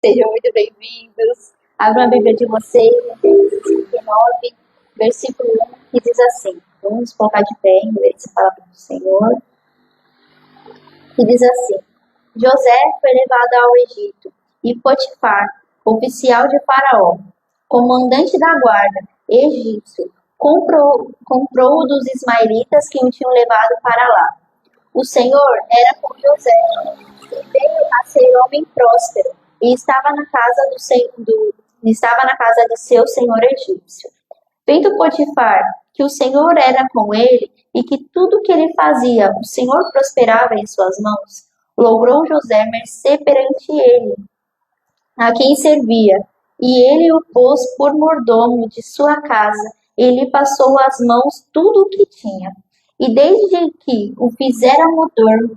Sejam muito bem-vindos. Abra a Bíblia de vocês, em Gênesis 39, versículo 1, que diz assim. Vamos colocar de pé em ler essa palavra do Senhor. Que diz assim: José foi levado ao Egito, e Potifar, oficial de Faraó, comandante da guarda egípcio, comprou-o dos ismaelitas que o tinham levado para lá. O Senhor era com José, e veio a ser homem próspero, e estava na casa de seu senhor egípcio. Vendo Potifar que o Senhor era com ele, e que tudo que ele fazia, o Senhor prosperava em suas mãos, logrou José mercê perante ele, a quem servia, e ele o pôs por mordomo de sua casa, e lhe passou às mãos tudo o que tinha. E desde que o fizera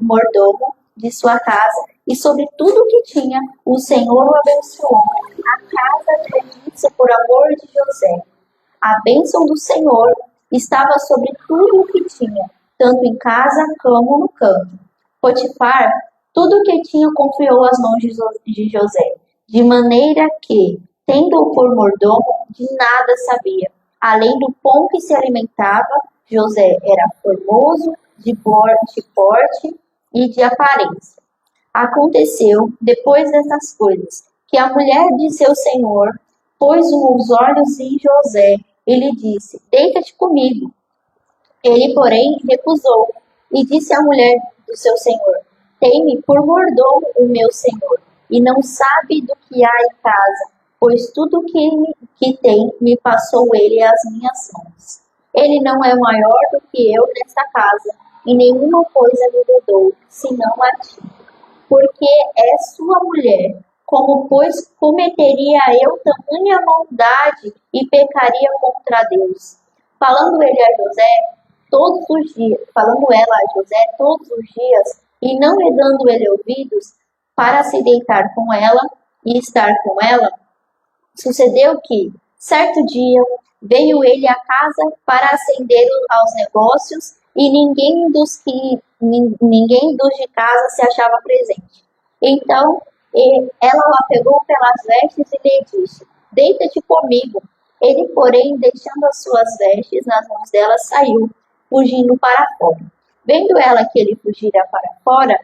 mordomo de sua casa, e sobre tudo o que tinha, o Senhor o abençoou, a casa do egípcio por amor de José. A bênção do Senhor estava sobre tudo o que tinha, tanto em casa como no campo. Potifar, tudo o que tinha confiou às mãos de José, de maneira que, tendo-o por mordomo, de nada sabia. Além do pão que se alimentava, José era formoso, de porte e de aparência. Aconteceu, depois dessas coisas, que a mulher de seu senhor pôs os olhos em José e lhe disse: Deita-te comigo. Ele, porém, recusou e disse à mulher do seu senhor: Tem-me por mordomo o meu senhor, e não sabe do que há em casa, pois tudo que tem me passou ele às minhas mãos. Ele não é maior do que eu nesta casa, e nenhuma coisa lhe vedou, senão a ti, porque é sua mulher. Como, pois, cometeria eu tamanha maldade e pecaria contra Deus? Falando ela a José todos os dias, e não lhe dando ele ouvidos, para se deitar com ela e estar com ela, sucedeu que, certo dia, veio ele à casa para acender aos negócios, e ninguém dos de casa se achava presente. Então, ela o pegou pelas vestes e lhe disse: Deita-te comigo. Ele, porém, deixando as suas vestes nas mãos dela, saiu, fugindo para fora. Vendo ela que ele fugira para fora,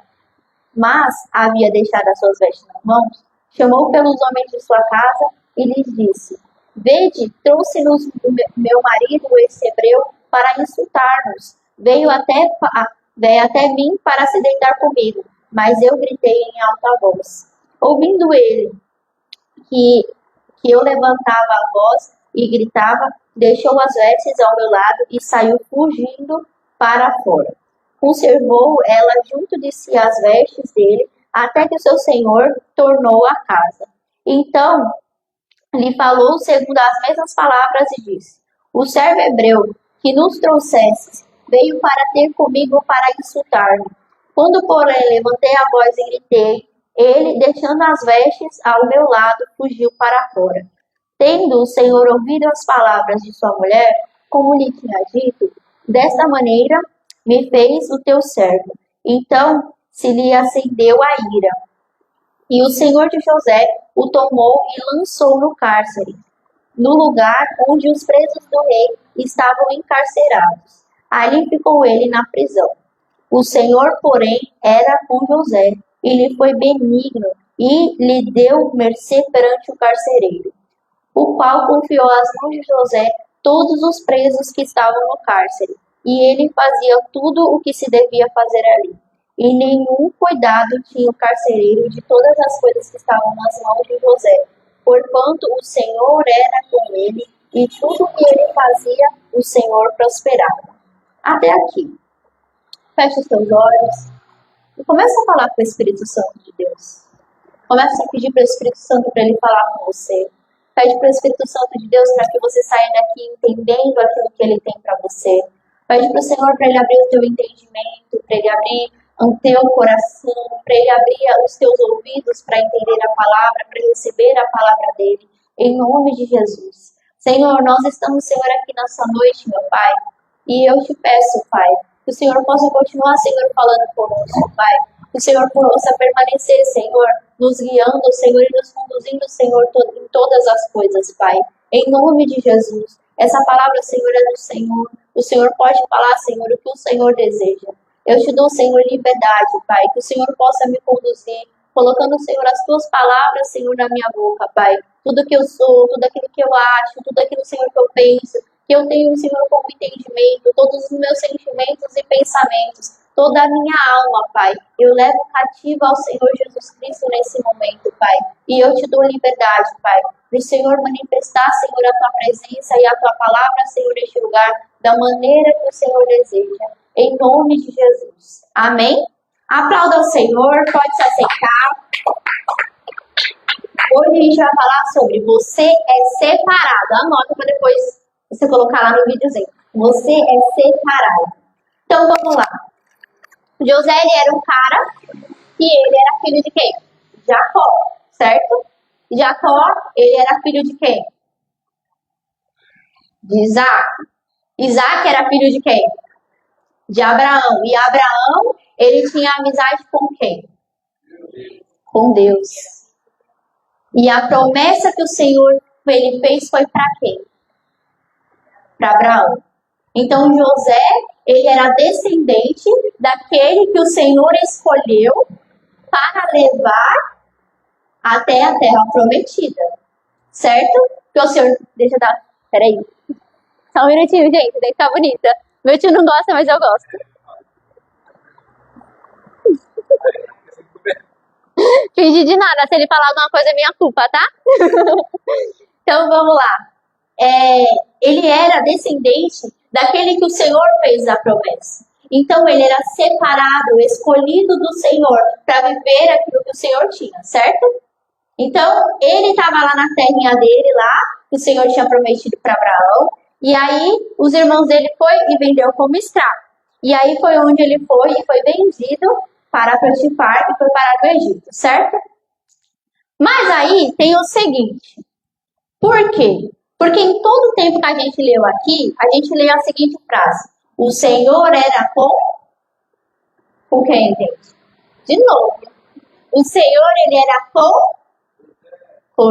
mas havia deixado as suas vestes nas mãos, chamou pelos homens de sua casa e lhes disse: Vede, trouxe-nos meu marido, esse hebreu, para insultar-nos. Veio até mim para se deitar comigo, mas eu gritei em alta voz. Ouvindo ele que eu levantava a voz e gritava, deixou as vestes ao meu lado e saiu fugindo para fora. Conservou ela junto de si as vestes dele, até que o seu senhor tornou a casa. Então lhe falou segundo as mesmas palavras e disse: O servo hebreu que nos trouxesses veio para ter comigo para insultar-me. Quando, porém, levantei a voz e gritei, ele, deixando as vestes ao meu lado, fugiu para fora. Tendo o Senhor ouvido as palavras de sua mulher, como lhe tinha dito, desta maneira me fez o teu servo. Então se lhe acendeu a ira. E o Senhor de José o tomou e lançou no cárcere, no lugar onde os presos do rei estavam encarcerados. Ali ficou ele na prisão. O Senhor, porém, era com José, e lhe foi benigno, e lhe deu mercê perante o carcereiro, o qual confiou às mãos de José todos os presos que estavam no cárcere, e ele fazia tudo o que se devia fazer ali. E nenhum cuidado tinha o carcereiro de todas as coisas que estavam nas mãos de José, porquanto o Senhor era com ele, e tudo o que ele fazia, o Senhor prosperava. Até aqui. Feche os teus olhos e começa a falar com o Espírito Santo de Deus. Começa a pedir para o Espírito Santo para ele falar com você. Pede para o Espírito Santo de Deus para que você saia daqui entendendo aquilo que ele tem para você. Pede para o Senhor para ele abrir o teu entendimento, para ele abrir o teu coração, para ele abrir os teus ouvidos para entender a palavra, para receber a palavra dele, em nome de Jesus. Senhor, nós estamos, Senhor, aqui nessa noite, meu Pai, e eu te peço, Pai, que o Senhor possa continuar, Senhor, falando conosco, Pai. Que Que o Senhor possa permanecer, Senhor, nos guiando, Senhor, e nos conduzindo, Senhor, em todas as coisas, Pai. Em nome de Jesus. Essa palavra, Senhor, é do Senhor. O Senhor pode falar, Senhor, o que o Senhor deseja. Eu te dou, Senhor, liberdade, Pai. Que o Senhor possa me conduzir, colocando, Senhor, as tuas palavras, Senhor, na minha boca, Pai. Tudo que eu sou, tudo aquilo que eu acho, tudo aquilo, Senhor, que eu penso, que eu tenho, Senhor, como entendimento, todos os meus sentimentos e pensamentos, toda a minha alma, Pai. Eu levo cativa ao Senhor Jesus Cristo nesse momento, Pai. E eu te dou liberdade, Pai, para o Senhor manifestar, Senhor, a tua presença e a tua palavra, Senhor, neste lugar, da maneira que o Senhor deseja. Em nome de Jesus. Amém? Aplauda o Senhor, pode se aceitar. Hoje a gente vai falar sobre você é separado. Anota para depois você colocar lá no videozinho. Você é separado. Então vamos lá. José, ele era um cara e ele era filho de quem? Jacó, certo? Jacó, ele era filho de quem? De Isaac. Isaac era filho de quem? De Abraão. E Abraão, ele tinha amizade com quem? Com Deus. E a promessa que o Senhor ele fez foi para quem? Para Abraão. Então José, ele era descendente daquele que o Senhor escolheu para levar até a terra prometida. Certo? Que o Senhor... Deixa eu dar... Peraí. Só um minutinho, gente. Daí tá bonita. Meu tio não gosta, mas eu gosto. Fingir de nada. Se ele falar alguma coisa, é minha culpa, tá? Então, vamos lá. Ele era descendente daquele que o Senhor fez a promessa. Então, ele era separado, escolhido do Senhor para viver aquilo que o Senhor tinha, certo? Então, ele estava lá na terrinha dele, lá, que o Senhor tinha prometido para Abraão. E aí, os irmãos dele foi e vendeu como escravo. E aí foi onde ele foi e foi vendido para Potifar e foi parar no Egito, certo? Mas aí tem o seguinte. Por quê? Porque em todo o tempo que a gente leu aqui, a gente leu a seguinte frase. O Senhor era com quem, gente? De novo. O Senhor, ele era com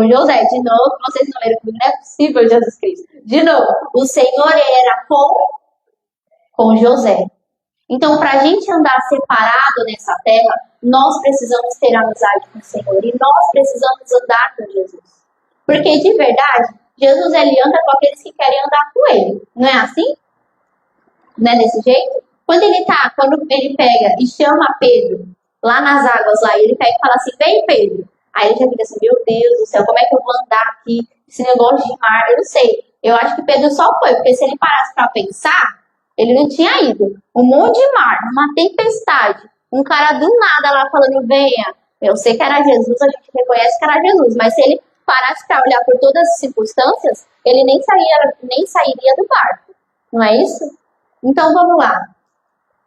José. De novo, vocês não leram comigo, não é possível, Jesus Cristo. De novo, o Senhor, ele era com José. Então, para a gente andar separado nessa terra, nós precisamos ter amizade com o Senhor. E nós precisamos andar com Jesus. Porque, de verdade, Jesus, ele anda com aqueles que querem andar com ele. Não é assim? Não é desse jeito? Quando ele pega e chama Pedro lá nas águas, lá, e ele pega e fala assim, vem Pedro. Aí ele já fica assim, meu Deus do céu, como é que eu vou andar aqui, esse negócio de mar? Eu não sei. Eu acho que Pedro só foi, porque se ele parasse para pensar, ele não tinha ido. Um monte de mar, uma tempestade, um cara do nada lá falando, venha. Eu sei que era Jesus, a gente reconhece que era Jesus, mas se ele parasse para olhar por todas as circunstâncias, ele nem sairia do barco. Não é isso? Então vamos lá.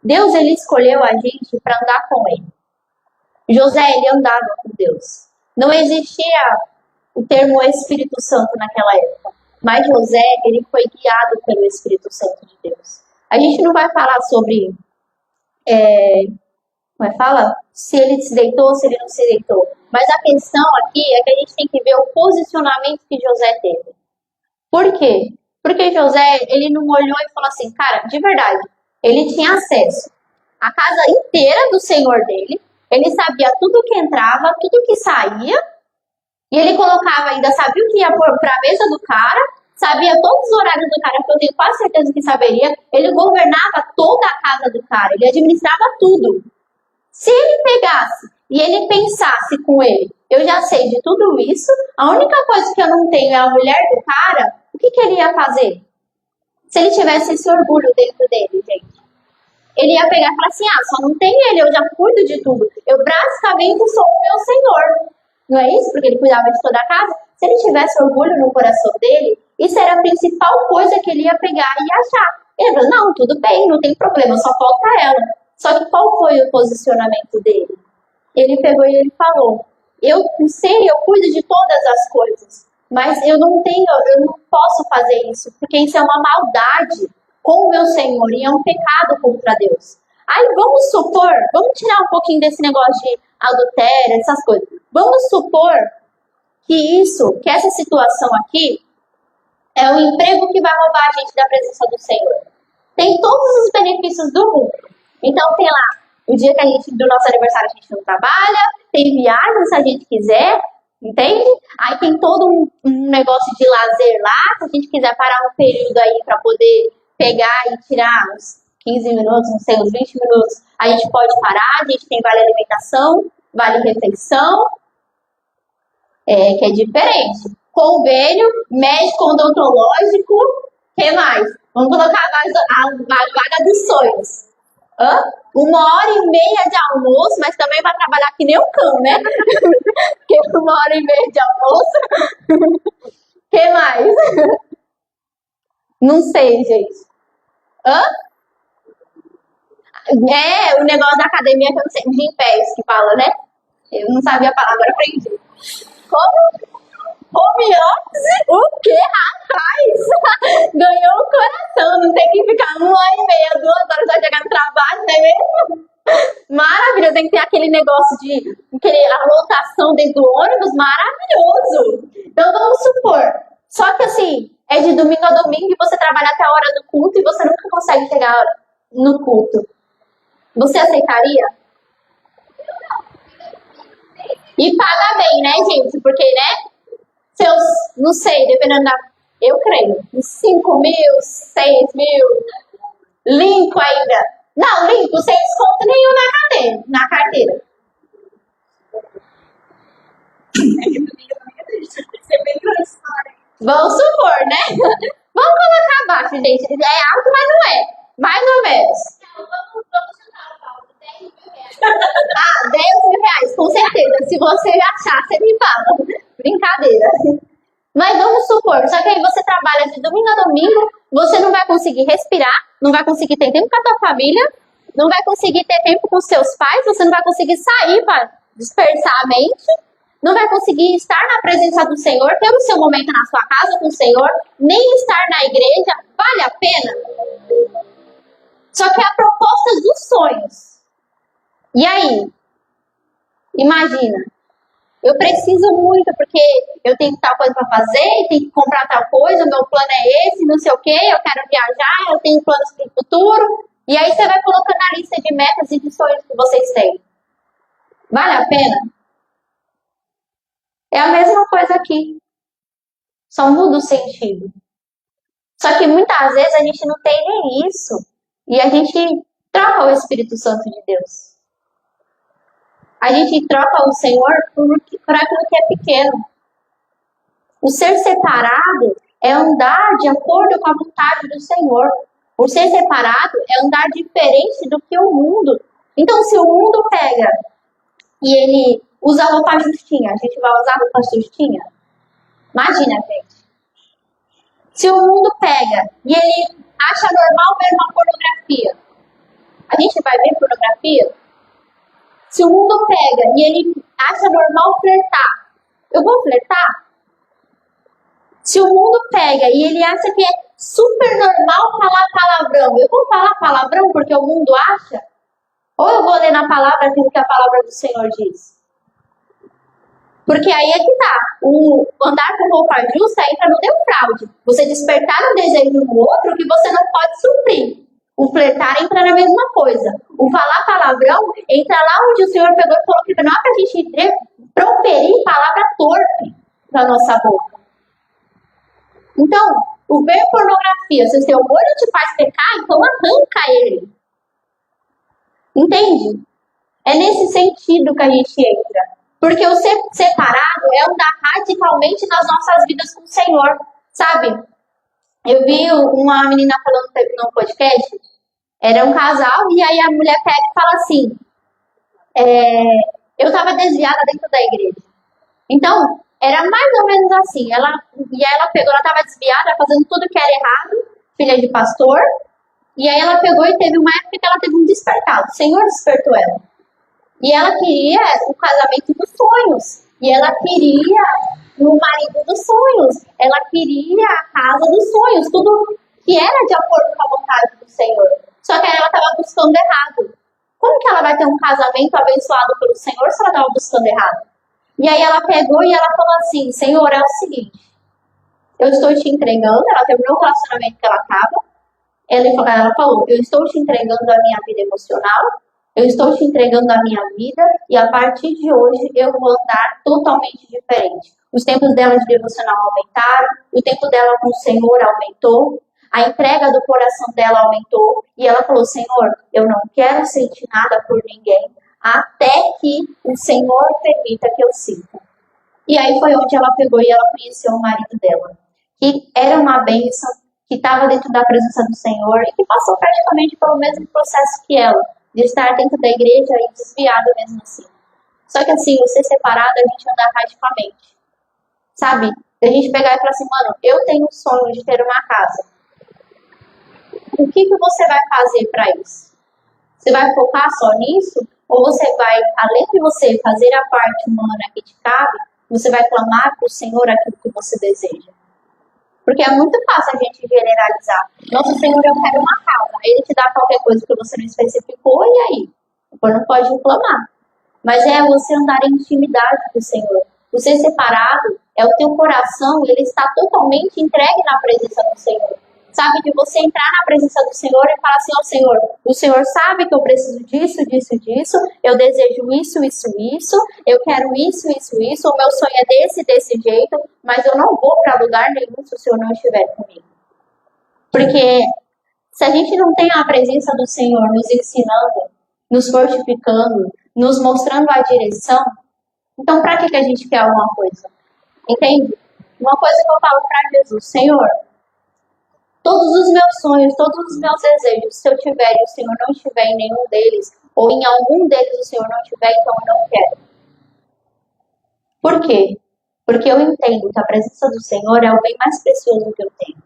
Deus, ele escolheu a gente para andar com ele. José, ele andava com Deus. Não existia o termo Espírito Santo naquela época. Mas José, ele foi guiado pelo Espírito Santo de Deus. A gente não vai falar sobre... como é que fala? Se ele se deitou, se ele não se deitou. Mas a questão aqui é que a gente tem que ver o posicionamento que José teve. Por quê? Porque José, ele não olhou e falou assim, cara, de verdade, ele tinha acesso à casa inteira do Senhor dele, ele sabia tudo que entrava, tudo que saía, e ele colocava ainda, sabia o que ia para a mesa do cara, sabia todos os horários do cara, que eu tenho quase certeza que saberia, ele governava toda a casa do cara, ele administrava tudo. Se ele pegasse e ele pensasse com ele, eu já sei de tudo isso, a única coisa que eu não tenho é a mulher do cara, o que ele ia fazer? Se ele tivesse esse orgulho dentro dele, gente. Ele ia pegar e falar assim, só não tem ele, eu já cuido de tudo. Eu basicamente sou o meu senhor. Não é isso? Porque ele cuidava de toda a casa. Se ele tivesse orgulho no coração dele, isso era a principal coisa que ele ia pegar e achar. Ele falou, não, tudo bem, não tem problema, só falta ela. Só que qual foi o posicionamento dele? Ele pegou e ele falou, eu sei, eu cuido de todas as coisas, mas eu não posso fazer isso, porque isso é uma maldade com o meu Senhor e é um pecado contra Deus. Aí vamos supor, vamos tirar um pouquinho desse negócio de adultério, essas coisas. Vamos supor que essa situação aqui é o emprego que vai roubar a gente da presença do Senhor. Tem todos os benefícios do mundo. Então tem lá, o dia que do nosso aniversário a gente não trabalha, tem viagem se a gente quiser, entende? Aí tem todo um negócio de lazer lá, se a gente quiser parar um período aí para poder pegar e tirar uns 15 minutos, não sei, uns 20 minutos, a gente pode parar, a gente tem vale alimentação, vale refeição, que é diferente. Convênio, médico odontológico, o que mais? Vamos colocar a vaga dos sonhos. 1h30 de almoço, mas também vai trabalhar que nem o cão, né? Porque 1h30 de almoço. O que mais? Não sei, gente. O negócio da academia que eu não sei, de pés que fala, né? Eu não sabia a palavra, aprendi. Como? Home office? O quê, rapaz? Ganhou o coração, não tem que ficar 1h30, 2 horas pra chegar no trabalho, não é mesmo? Maravilhoso, tem que ter aquele negócio de a lotação dentro do ônibus, maravilhoso. Então vamos supor, só que assim, é de domingo a domingo e você trabalha até a hora do culto e você nunca consegue chegar no culto. Você aceitaria? E paga bem, né, gente? Porque, né? Seus, não sei, dependendo da. Eu creio. 5 mil, 6 mil. Limpo ainda. Não, limpo, sem desconto nenhum na carteira. Vamos supor, né? Vamos colocar abaixo, gente. É alto, mas não é. Mais ou menos. Ah, 10 mil reais, com certeza. Se você achar, você me fala. Brincadeira. Mas vamos supor, só que aí você trabalha de domingo a domingo, você não vai conseguir respirar, não vai conseguir ter tempo com a tua família, não vai conseguir ter tempo com seus pais, você não vai conseguir sair para dispersar a mente, não vai conseguir estar na presença do Senhor, ter o seu momento na sua casa com o Senhor, nem estar na igreja. Vale a pena? Só que é a proposta dos sonhos. E aí? Imagina. Eu preciso muito, porque eu tenho tal coisa para fazer, tenho que comprar tal coisa, o meu plano é esse, não sei o quê, eu quero viajar, eu tenho planos para o futuro. E aí você vai colocando a lista de metas e de sonhos que vocês têm. Vale a pena? É a mesma coisa aqui. Só muda o sentido. Só que muitas vezes a gente não tem nem isso. E a gente troca o Espírito Santo de Deus. A gente troca o Senhor por aquilo que é pequeno. O ser separado é andar de acordo com a vontade do Senhor. O ser separado é andar diferente do que o mundo. Então, se o mundo pega e ele usa roupa justinha, a gente vai usar roupa justinha? Imagina, gente. Se o mundo pega e ele acha normal ver uma pornografia, a gente vai ver pornografia? Se o mundo pega e ele acha normal flertar, eu vou flertar? Se o mundo pega e ele acha que é super normal falar palavrão, eu vou falar palavrão porque o mundo acha? Ou eu vou ler na palavra aquilo que a palavra do Senhor diz? Porque aí é que tá. O andar com roupa justa entra no teu fraude. Você despertar um desejo no outro que você não pode suprir. O flertar entra na mesma coisa. O falar palavrão entra lá onde o Senhor pegou e falou que não é pra gente proferir palavra torpe na nossa boca. Então, o ver pornografia, se o seu olho te faz pecar, então arranca ele. Entende? É nesse sentido que a gente entra. Porque o ser separado é andar radicalmente nas nossas vidas com o Senhor. Sabe? Eu vi uma menina falando no podcast. Era um casal, e aí a mulher pega e fala assim, eu estava desviada dentro da igreja. Então, era mais ou menos assim, ela estava desviada, fazendo tudo que era errado, filha de pastor, e aí ela pegou e teve uma época que ela teve um despertar, o Senhor despertou ela. E ela queria o casamento dos sonhos, e ela queria o marido dos sonhos, ela queria a casa dos sonhos, tudo que era de acordo com a vontade do Senhor. Só que ela estava buscando errado. Como que ela vai ter um casamento abençoado pelo Senhor se ela estava buscando errado? E aí ela pegou e ela falou assim, Senhor, é o seguinte, eu estou te entregando, ela terminou o relacionamento que ela estava, ela falou, eu estou te entregando a minha vida emocional, eu estou te entregando a minha vida e a partir de hoje eu vou andar totalmente diferente. Os tempos dela de devocional aumentaram, o tempo dela com o Senhor aumentou, a entrega do coração dela aumentou e ela falou, Senhor, eu não quero sentir nada por ninguém até que o Senhor permita que eu sinta. E aí foi onde ela pegou e ela conheceu o marido dela, que era uma bênção, que estava dentro da presença do Senhor e que passou praticamente pelo mesmo processo que ela, de estar dentro da igreja e desviada mesmo assim. Só que assim, você separado, a gente anda radicalmente. Sabe? A gente pegar e falar assim, mano, eu tenho um sonho de ter uma casa. O que você vai fazer para isso? Você vai focar só nisso? Ou você vai, além de você fazer a parte humana que te cabe, você vai clamar para o Senhor aquilo que você deseja? Porque é muito fácil a gente generalizar. Nossa, Senhor, eu quero uma casa. Aí Ele te dá qualquer coisa que você não especificou e aí? Depois não pode reclamar. Mas é você andar em intimidade com o Senhor. Você separado, é o teu coração, ele está totalmente entregue na presença do Senhor. Sabe, de você entrar na presença do Senhor e falar assim, ó Senhor, o Senhor sabe que eu preciso disso, disso, disso, eu desejo isso, isso, isso, eu quero isso, isso, isso, o meu sonho é desse jeito, mas eu não vou para lugar nenhum se o Senhor não estiver comigo. Porque se a gente não tem a presença do Senhor nos ensinando, nos fortificando, nos mostrando a direção, então para que a gente quer alguma coisa? Entende? Uma coisa que eu falo para Jesus, Senhor, todos os meus sonhos, todos os meus desejos, se eu tiver e o Senhor não estiver em nenhum deles, ou em algum deles o Senhor não estiver, então eu não quero. Por quê? Porque eu entendo que a presença do Senhor é o bem mais precioso que eu tenho.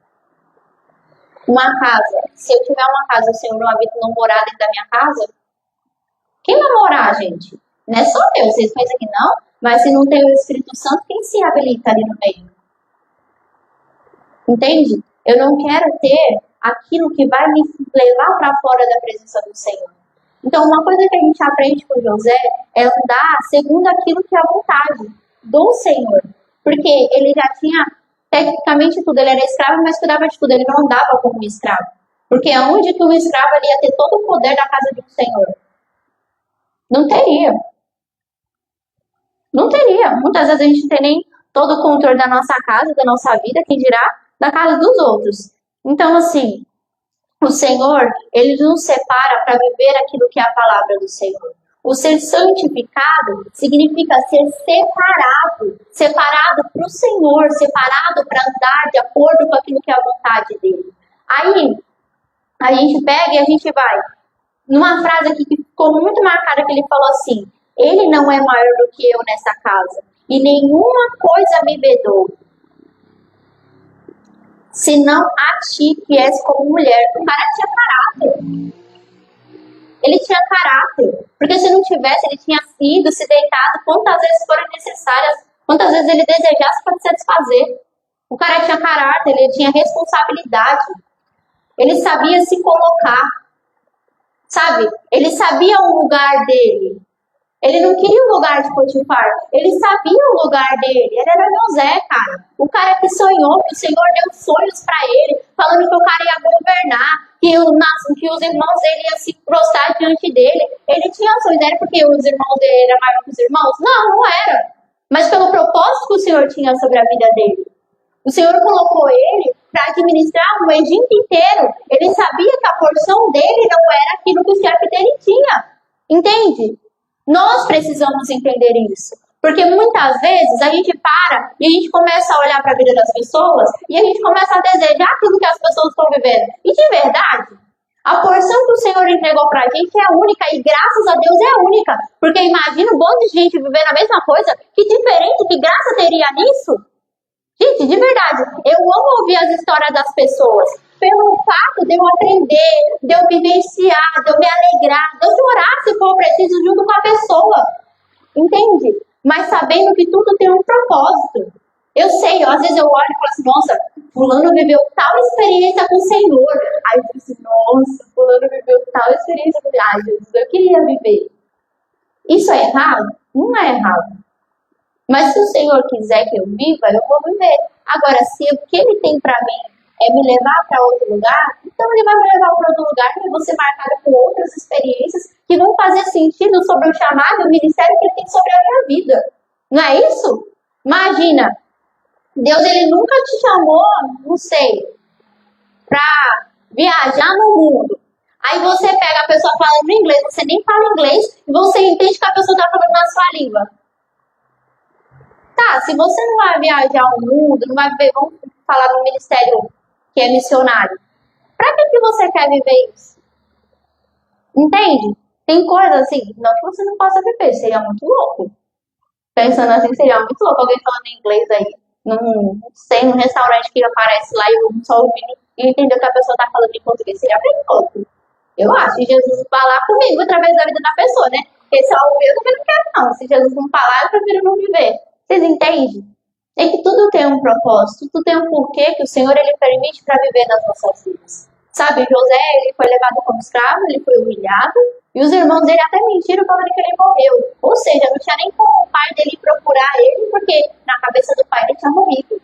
Uma casa, se eu tiver uma casa e o Senhor não morar dentro da minha casa, quem vai morar, gente? Não é só eu, vocês pensam que não, mas se não tem o Espírito Santo, quem se habilita ali no meio? Entende? Eu não quero ter aquilo que vai me levar para fora da presença do Senhor. Então, uma coisa que a gente aprende com José é andar segundo aquilo que é a vontade do Senhor. Porque ele já tinha tecnicamente tudo. Ele era escravo, mas cuidava de tudo. Ele não andava como um escravo. Porque aonde que um escravo ele ia ter todo o poder da casa de um Senhor? Não teria. Não teria. Muitas vezes a gente não tem nem todo o controle da nossa casa, da nossa vida, quem dirá da casa dos outros. Então, assim, o Senhor, ele nos separa para viver aquilo que é a palavra do Senhor. O ser santificado significa ser separado. Separado para o Senhor, separado para andar de acordo com aquilo que é a vontade dele. Aí, a gente pega e a gente vai numa frase aqui que ficou muito marcada, que ele falou assim, ele não é maior do que eu nessa casa, e nenhuma coisa me vedou, senão a ti que és como mulher. O cara tinha caráter. Ele tinha caráter. Porque se não tivesse, ele tinha ido, se deitado, quantas vezes foram necessárias, quantas vezes ele desejasse para se satisfazer. O cara tinha caráter, ele tinha responsabilidade. Ele sabia se colocar. Sabe? Ele sabia o lugar dele. Ele não queria o lugar de Potifar. Ele sabia o lugar dele. Ele era José, cara. O cara que sonhou, que o Senhor deu sonhos para ele, falando que o cara ia governar, que os irmãos dele iam se prostrar diante dele. Ele tinha sonhos. Era porque os irmãos dele eram maiores que os irmãos? Não, não era. Mas pelo propósito que o Senhor tinha sobre a vida dele. O Senhor colocou ele para administrar o Egito inteiro. Ele sabia que a porção dele não era aquilo que o chefe dele tinha. Entende? Nós precisamos entender isso. Porque muitas vezes a gente para e a gente começa a olhar para a vida das pessoas e a gente começa a desejar aquilo que as pessoas estão vivendo. E de verdade, a porção que o Senhor entregou para a gente é única e graças a Deus é única. Porque imagina um monte de gente vivendo a mesma coisa, que diferente, que graça teria nisso? Gente, de verdade, eu amo ouvir as histórias das pessoas. Pelo fato de eu aprender, de eu vivenciar, de eu me alegrar, de eu chorar se for preciso junto com a pessoa. Entende? Mas sabendo que tudo tem um propósito. Eu sei, às vezes eu olho e falo assim, nossa, fulano viveu tal experiência com o Senhor. Aí eu falo assim, nossa, fulano viveu tal experiência com o Senhor. Ai, Jesus, eu queria viver. Isso é errado? Não é errado. Mas se o Senhor quiser que eu viva, eu vou viver. Agora, se o que Ele tem para mim é me levar para outro lugar, então Ele vai me levar para outro lugar e eu vou ser marcada por outras experiências que vão fazer sentido sobre o chamado e o ministério que Ele tem sobre a minha vida. Não é isso? Imagina, Deus Ele nunca te chamou, não sei, para viajar no mundo. Aí você pega a pessoa falando inglês, você nem fala inglês, e você entende que a pessoa está falando na sua língua. Tá, se você não vai viajar o mundo, não vai viver, vamos falar no ministério que é missionário. Pra que você quer viver isso? Entende? Tem coisas assim, não que você não possa viver, seria muito louco. Pensando assim, seria muito louco alguém falando inglês aí, não sei, num restaurante que aparece lá e eu só ouvindo e entender o que a pessoa tá falando em português, seria bem louco. Eu acho que Jesus falar comigo através da vida da pessoa, né? Porque se ela ouvir, eu também não quero não. Se Jesus não falar, eu prefiro não viver. Vocês entendem? É que tudo tem um propósito, tudo tem um porquê que o Senhor ele permite para viver nas nossas vidas. Sabe, José, ele foi levado como escravo, ele foi humilhado, e os irmãos dele até mentiram falando que ele morreu. Ou seja, não tinha nem como o pai dele procurar ele, porque na cabeça do pai ele tinha morrido.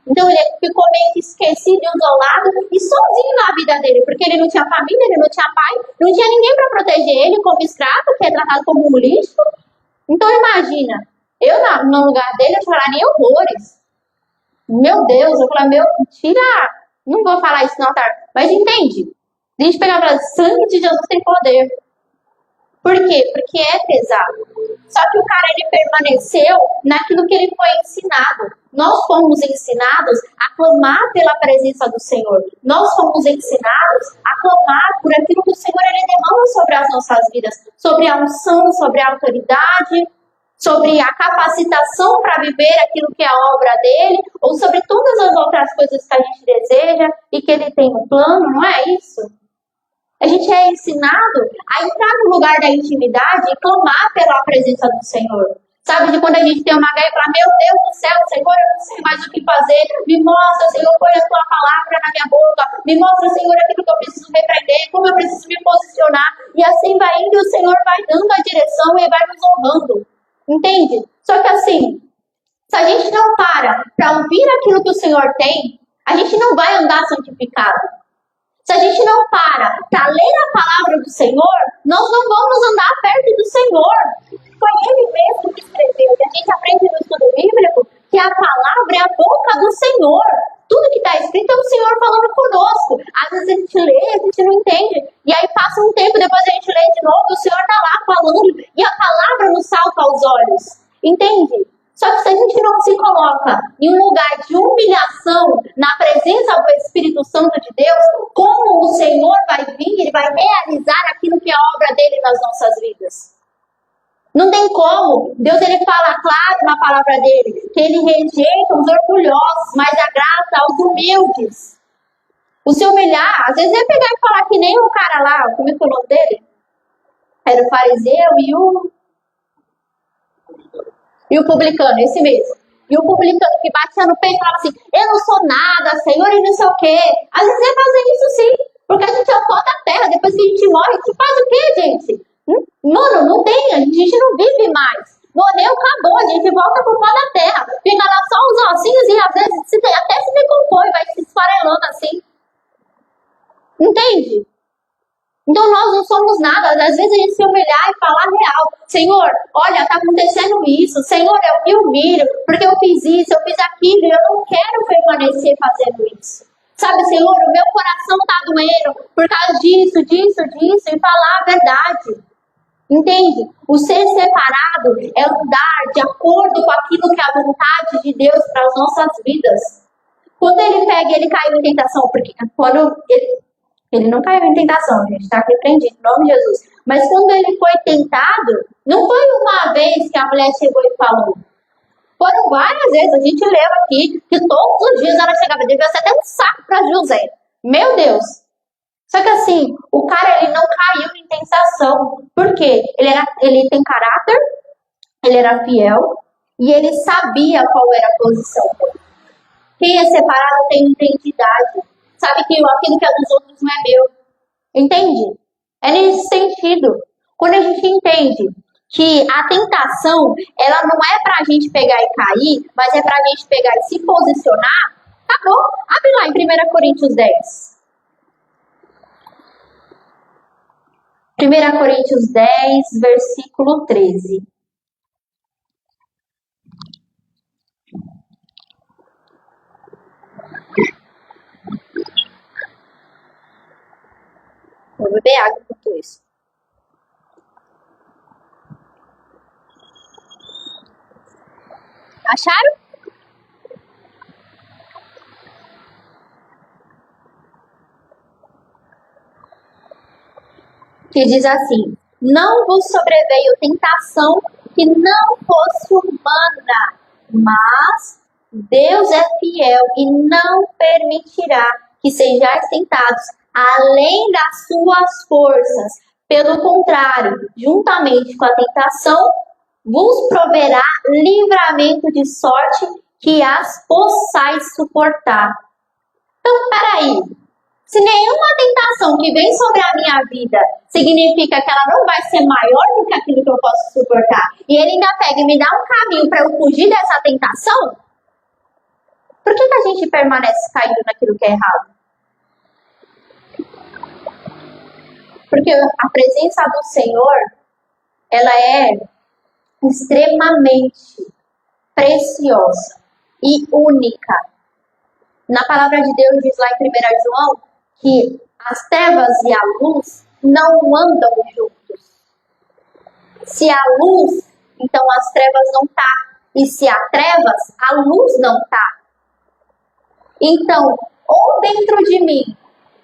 Então ele ficou meio que esquecido, isolado e sozinho na vida dele, porque ele não tinha família, ele não tinha pai, não tinha ninguém para proteger ele como escravo, que é tratado como um lixo. Então imagina, eu no lugar dele eu falaria horrores. Meu Deus, eu falaria, tira, não vou falar isso não, tá? Mas entende? A gente pegar para sangue de Jesus tem poder. Por quê? Porque é pesado. Só que o cara, ele permaneceu naquilo que ele foi ensinado. Nós fomos ensinados a clamar pela presença do Senhor. Nós fomos ensinados a clamar por aquilo que o Senhor, ele demanda sobre as nossas vidas. Sobre a unção, sobre a autoridade, sobre a capacitação para viver aquilo que é a obra dele, ou sobre todas as outras coisas que a gente deseja e que ele tem um plano, não é isso? A gente é ensinado a entrar no lugar da intimidade e clamar pela presença do Senhor. Sabe, de quando a gente tem uma guerra e fala, meu Deus do céu, Senhor, eu não sei mais o que fazer. Me mostra, Senhor, põe a tua palavra na minha boca. Me mostra, Senhor, aquilo que eu preciso repreender, como eu preciso me posicionar. E assim vai indo e o Senhor vai dando a direção e vai nos honrando. Entende? Só que assim, se a gente não para ouvir aquilo que o Senhor tem, a gente não vai andar santificado. Se a gente não para ler a palavra do Senhor, nós não vamos andar perto do Senhor. Foi Ele mesmo que escreveu. E a gente aprende no estudo bíblico que a palavra é a boca do Senhor. Tudo que está escrito é o Senhor falando conosco. Às vezes a gente lê, a gente não entende. E aí passa um tempo, depois a gente lê de novo, o Senhor está lá falando. E a palavra nos salta aos olhos. Entende? Só que se a gente não se coloca em um lugar de humilhação na presença do Espírito Santo de Deus, como o Senhor vai vir, Ele vai realizar aquilo que é a obra dele nas nossas vidas. Não tem como. Deus ele fala claro na palavra dele, que ele rejeita os orgulhosos, mas dá graça aos humildes. O se humilhar, às vezes ele pegar e falar que nem o cara lá, como é que é o nome dele? Era o fariseu e o publicano, esse mesmo. E o publicano que batia no peito e falava assim, eu não sou nada, Senhor, e não sei o quê. Às vezes é fazer isso sim, porque a gente é o pó da terra, depois que a gente morre, a gente faz o quê, gente? Mano, não tem, a gente não vive mais. Morreu, acabou, a gente volta pro pó da terra. Fica lá só os ossinhos e às vezes até se decompõe, vai se esfarelando assim. Entende? Então nós não somos nada. Às vezes a gente se humilhar e falar real. Senhor, olha, tá acontecendo isso. Senhor, eu me humilho porque eu fiz isso, eu fiz aquilo e eu não quero permanecer fazendo isso. Sabe, Senhor, o meu coração tá doendo por causa disso, e falar a verdade. Entende? O ser separado é andar de acordo com aquilo que é a vontade de Deus para as nossas vidas. Quando ele caiu em tentação, porque quando ele não caiu em tentação, gente, está repreendido, em nome de Jesus. Mas quando ele foi tentado, não foi uma vez que a mulher chegou e falou. Foram várias vezes, a gente leu aqui, que todos os dias ela chegava, devia ser até um saco para José. Meu Deus! Só que assim, o cara ele não caiu em tentação. Por quê? Ele tem caráter, ele era fiel, E ele sabia qual era a posição dele. Quem é separado tem identidade. Sabe que aquilo que é dos outros não é meu. Entende? É nesse sentido. Quando a gente entende que a tentação, ela não é pra gente pegar e cair, mas é pra gente pegar e se posicionar, acabou. Abre lá em 1 Coríntios 10. 1 Coríntios 10, versículo 13. Vou beber água enquanto isso. Acharam? Que diz assim: não vos sobreveio tentação que não fosse humana, mas Deus é fiel e não permitirá que sejais tentados além das suas forças. Pelo contrário, juntamente com a tentação, vos proverá livramento de sorte que as possais suportar. Então, peraí. Se nenhuma tentação que vem sobre a minha vida significa que ela não vai ser maior do que aquilo que eu posso suportar, e ele ainda pega e me dá um caminho para eu fugir dessa tentação, por que a gente permanece caído naquilo que é errado? Porque a presença do Senhor, ela é extremamente preciosa e única. Na palavra de Deus diz lá em 1 João que as trevas e a luz não andam juntos. Se há luz, então as trevas não tá. E se há trevas, a luz não tá. Então, ou dentro de mim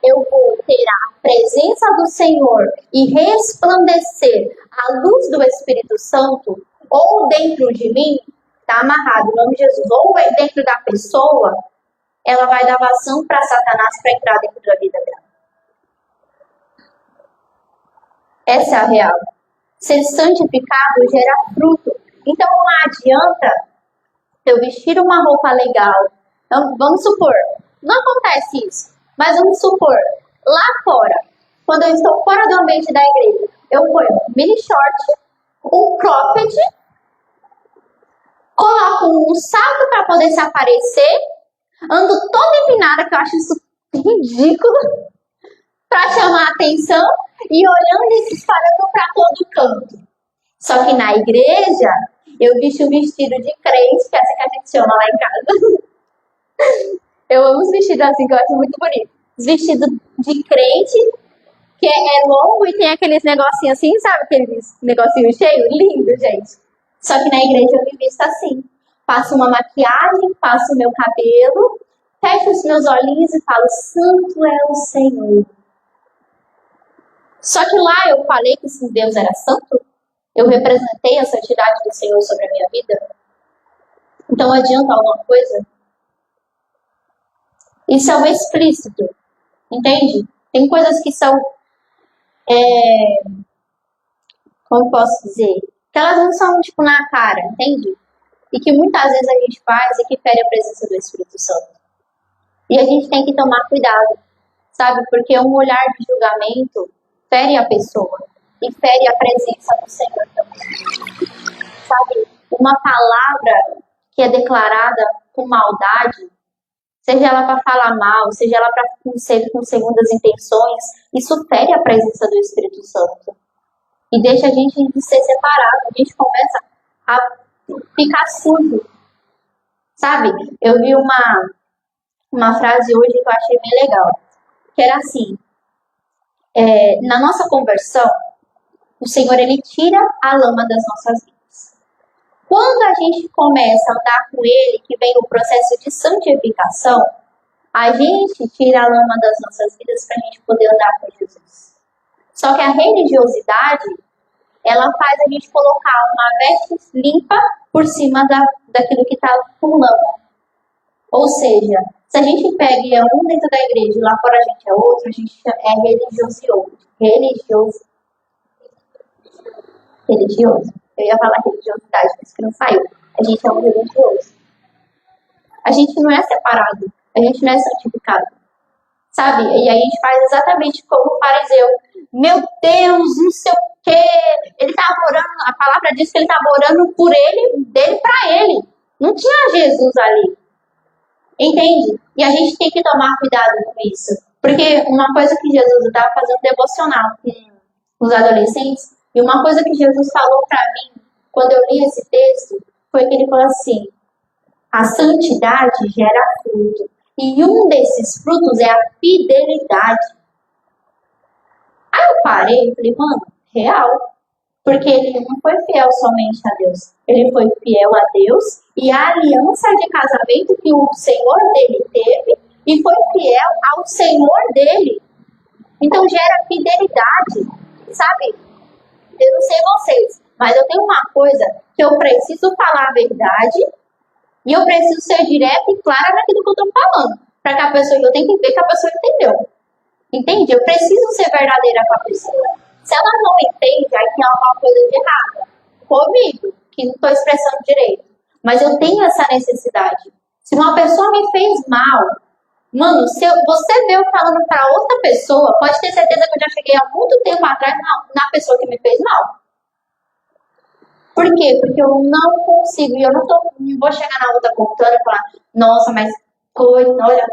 eu vou ter a presença do Senhor e resplandecer a luz do Espírito Santo, ou dentro de mim, tá amarrado em nome de Jesus, ou dentro da pessoa, ela vai dar vazão para Satanás para entrar dentro da vida dela. Essa é a real. Ser santificado gera fruto. Então não adianta eu vestir uma roupa legal. Então, vamos supor, não acontece isso, mas vamos supor, lá fora, quando eu estou fora do ambiente da igreja, eu ponho um mini short, um cropped, coloco um salto para poder se aparecer, ando toda empinada, que eu acho isso ridículo, para chamar a atenção e olhando e se espalhando para todo canto. Só que na igreja, eu visto um vestido de crente, que é assim que a gente chama lá em casa. Eu amo os vestidos assim, que eu acho muito bonito. Os vestidos de crente, que é longo e tem aqueles negocinhos assim, sabe? Aqueles negocinhos cheios, lindo, gente. Só que na igreja eu me visto assim. Passo uma maquiagem, passo o meu cabelo, fecho os meus olhinhos e falo, santo é o Senhor. Só que lá eu falei que se Deus era santo, eu representei a santidade do Senhor sobre a minha vida. Então adianta alguma coisa? Isso é o explícito, entende? Tem coisas que são, como posso dizer, que elas não são tipo na cara, entende? E que muitas vezes a gente faz e que fere a presença do Espírito Santo. E a gente tem que tomar cuidado, sabe? Porque um olhar de julgamento fere a pessoa e fere a presença do Senhor também. Sabe? Uma palavra que é declarada com maldade, seja ela para falar mal, seja ela para ser com segundas intenções, isso fere a presença do Espírito Santo. E deixa a gente de ser separado, a gente começa a ficar sujo. Sabe? Eu vi uma frase hoje que eu achei bem legal, que era assim, na nossa conversão, o Senhor, ele tira a lama das nossas vidas. Quando a gente começa a andar com ele, que vem o processo de santificação, a gente tira a lama das nossas vidas para a gente poder andar com Jesus. Só que a religiosidade, ela faz a gente colocar uma veste limpa por cima daquilo que está com lama. Ou seja, se a gente pega e é um dentro da igreja e lá fora a gente é outro, a gente é religioso. Eu ia falar religiosidade, mas que não saiu. A gente é um religioso. A gente não é separado. A gente não é santificado. Sabe? E aí a gente faz exatamente como o fariseu. Meu Deus, não sei o quê. Ele estava orando, a palavra diz que ele estava orando por ele, dele para ele. Não tinha Jesus ali. Entende? E a gente tem que tomar cuidado com isso. Porque uma coisa que Jesus estava fazendo devocional com os adolescentes, e uma coisa que Jesus falou para mim, quando eu li esse texto, foi que ele falou assim, a santidade gera fruto. E um desses frutos é a fidelidade. Aí eu parei e falei, mano, real. Porque ele não foi fiel somente a Deus. Ele foi fiel a Deus e a aliança de casamento que o Senhor dele teve e foi fiel ao Senhor dele. Então gera fidelidade, sabe? Eu não sei vocês, mas eu tenho uma coisa que eu preciso falar a verdade e eu preciso ser direta e clara naquilo que eu estou falando. Para que a pessoa, eu tenho que ver que a pessoa entendeu. Entende? Eu preciso ser verdadeira com a pessoa. Se ela não entende, aí tem alguma coisa de errado comigo, que não estou expressando direito. Mas eu tenho essa necessidade. Se uma pessoa me fez mal, mano, se você veio falando para outra pessoa, pode ter certeza que eu já cheguei há muito tempo atrás na pessoa que me fez mal. Por quê? Porque eu não consigo, e eu não vou chegar na outra contando e falar, nossa, mas olha,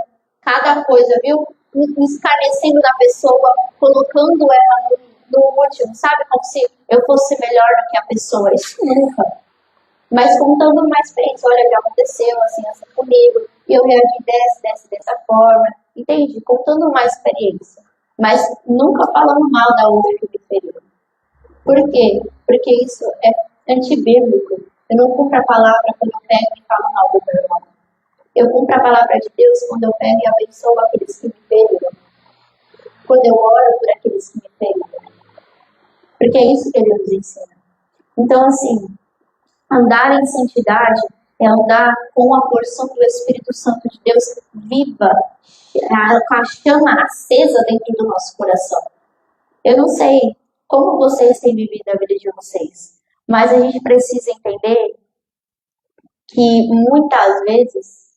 cada coisa, viu? Escarnecendo da pessoa, colocando ela no último, sabe? Como se eu fosse melhor do que a pessoa. Isso nunca. Mas contando uma experiência, olha, já aconteceu assim comigo, e eu reagi dessa forma, entende? Contando uma experiência. Mas nunca falando mal da outra que me feriu. Por quê? Porque isso é antibíblico. Eu não cumpro a palavra quando eu pego e falo mal do meu irmão. Eu cumpro a palavra de Deus quando eu pego e abençoo aqueles que me feriram. Quando eu oro por aqueles que me feriram. Porque é isso que ele nos ensina. Então, assim, andar em santidade é andar com a porção do Espírito Santo de Deus viva, com a chama acesa dentro do nosso coração. Eu não sei como vocês têm vivido a vida de vocês, mas a gente precisa entender que muitas vezes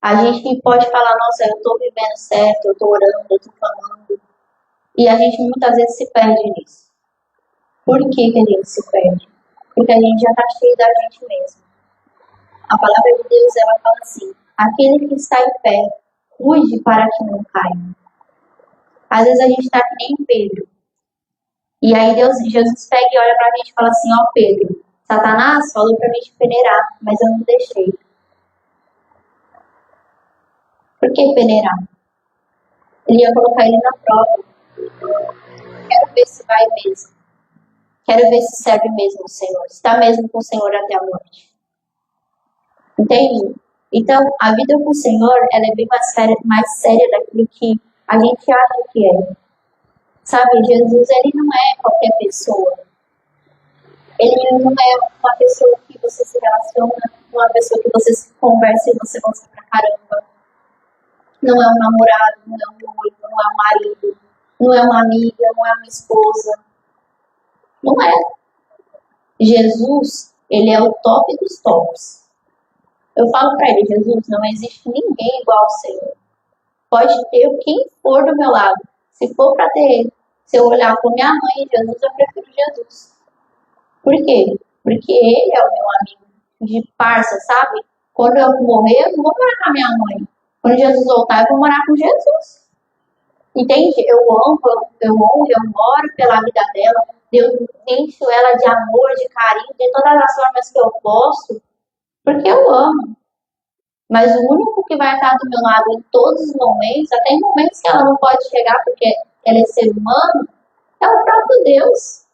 a gente pode falar, nossa, eu estou vivendo certo, eu estou orando, eu estou falando, e a gente muitas vezes se perde nisso. Por que a gente se perde? Porque a gente já está cheio da gente mesmo. A palavra de Deus, ela fala assim, aquele que está em pé, cuide para que não caia. Às vezes a gente está que nem Pedro. E aí Jesus pega e olha para a gente e fala assim, ó Pedro, Satanás falou para mim te peneirar, mas eu não deixei. Por que peneirar? Ele ia colocar ele na prova. Quero ver se vai mesmo. Quero ver se serve mesmo o Senhor. Se está mesmo com o Senhor até a morte. Entende? Então, a vida com o Senhor, ela é bem mais séria daquilo que a gente acha que é. Sabe, Jesus, ele não é qualquer pessoa. Ele não é uma pessoa que você se relaciona, uma pessoa que você se conversa e você gosta pra caramba. Não é um namorado, não é um noivo, não é um marido, não é uma amiga, não é uma esposa. Não é. Jesus, ele é o top dos tops. Eu falo pra ele, Jesus, não existe ninguém igual ao Senhor. Pode ter quem for do meu lado. Se for pra ter, se eu olhar com minha mãe e Jesus, eu prefiro Jesus. Por quê? Porque ele é o meu amigo de parça, sabe? Quando eu morrer, eu não vou morar com a minha mãe. Quando Jesus voltar, eu vou morar com Jesus. Entende? Eu honro, eu moro pela vida dela. Eu encho ela de amor, de carinho, de todas as formas que eu posso, porque eu amo. Mas o único que vai estar do meu lado em todos os momentos, até em momentos que ela não pode chegar porque ela é ser humano, é o próprio Deus.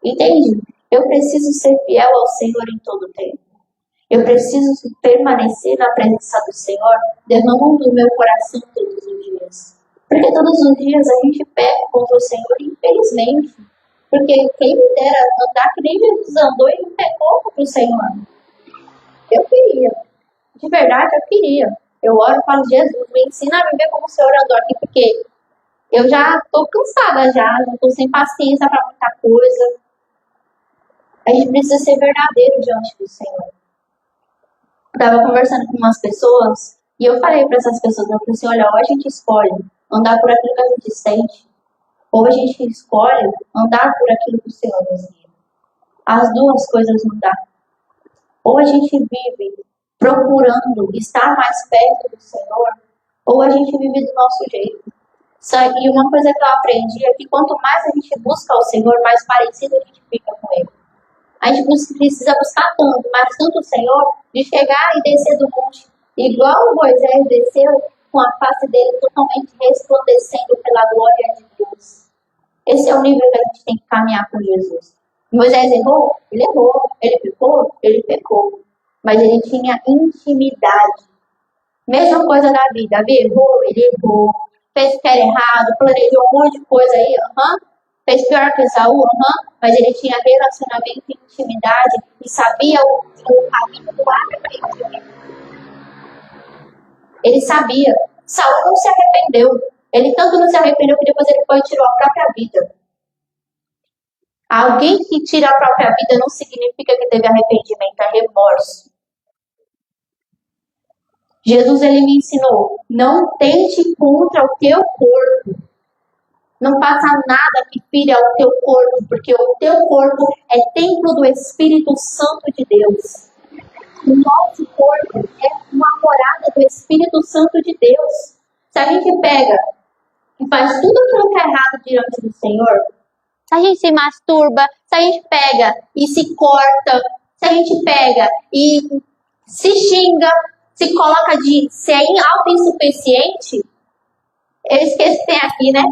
Entende? Eu preciso ser fiel ao Senhor em todo o tempo. Eu preciso permanecer na presença do Senhor, derramando o meu coração todos os dias. Porque todos os dias a gente peca contra o Senhor, infelizmente. Porque quem me dera andar que nem Jesus andou e não pecou contra o Senhor. Eu queria. De verdade, eu queria. Eu oro e falo, Jesus, me ensina a viver como o Senhor andou aqui, porque eu já estou cansada já estou sem paciência para muita coisa. A gente precisa ser verdadeiro diante do Senhor. Estava conversando com umas pessoas e eu falei para essas pessoas, eu falei assim, olha, ou a gente escolhe andar por aquilo que a gente sente, ou a gente escolhe andar por aquilo que o Senhor nos guia. As duas coisas não dá. Ou a gente vive procurando estar mais perto do Senhor, ou a gente vive do nosso jeito. E uma coisa que eu aprendi é que quanto mais a gente busca o Senhor, mais parecido a gente fica com Ele. A gente precisa buscar tanto, mas tanto o Senhor, de chegar e descer do monte, igual Moisés desceu, com a face dele totalmente resplandecendo pela glória de Deus. Esse é o nível que a gente tem que caminhar com Jesus. Moisés errou? Ele errou. Ele pecou? Ele pecou. Mas ele tinha intimidade. Mesma coisa da vida. Davi errou? Ele errou. Fez o que era errado, planejou um monte de coisa aí, fez pior que Saul, mas ele tinha relacionamento e intimidade e sabia o caminho do arrependimento. Ele sabia. Saul não se arrependeu. Ele tanto não se arrependeu que depois ele foi e tirou a própria vida. Alguém que tira a própria vida não significa que teve arrependimento, é remorso. Jesus, ele me ensinou, não tente contra o teu corpo. Não faça nada que fira o teu corpo, porque o teu corpo é templo do Espírito Santo de Deus. O nosso corpo é uma morada do Espírito Santo de Deus. Se a gente pega e faz tudo aquilo que é errado diante do Senhor, se a gente se masturba, se a gente pega e se corta, se a gente pega e se xinga, se coloca de ser autossuficiente, eu esqueci que tem aqui, né?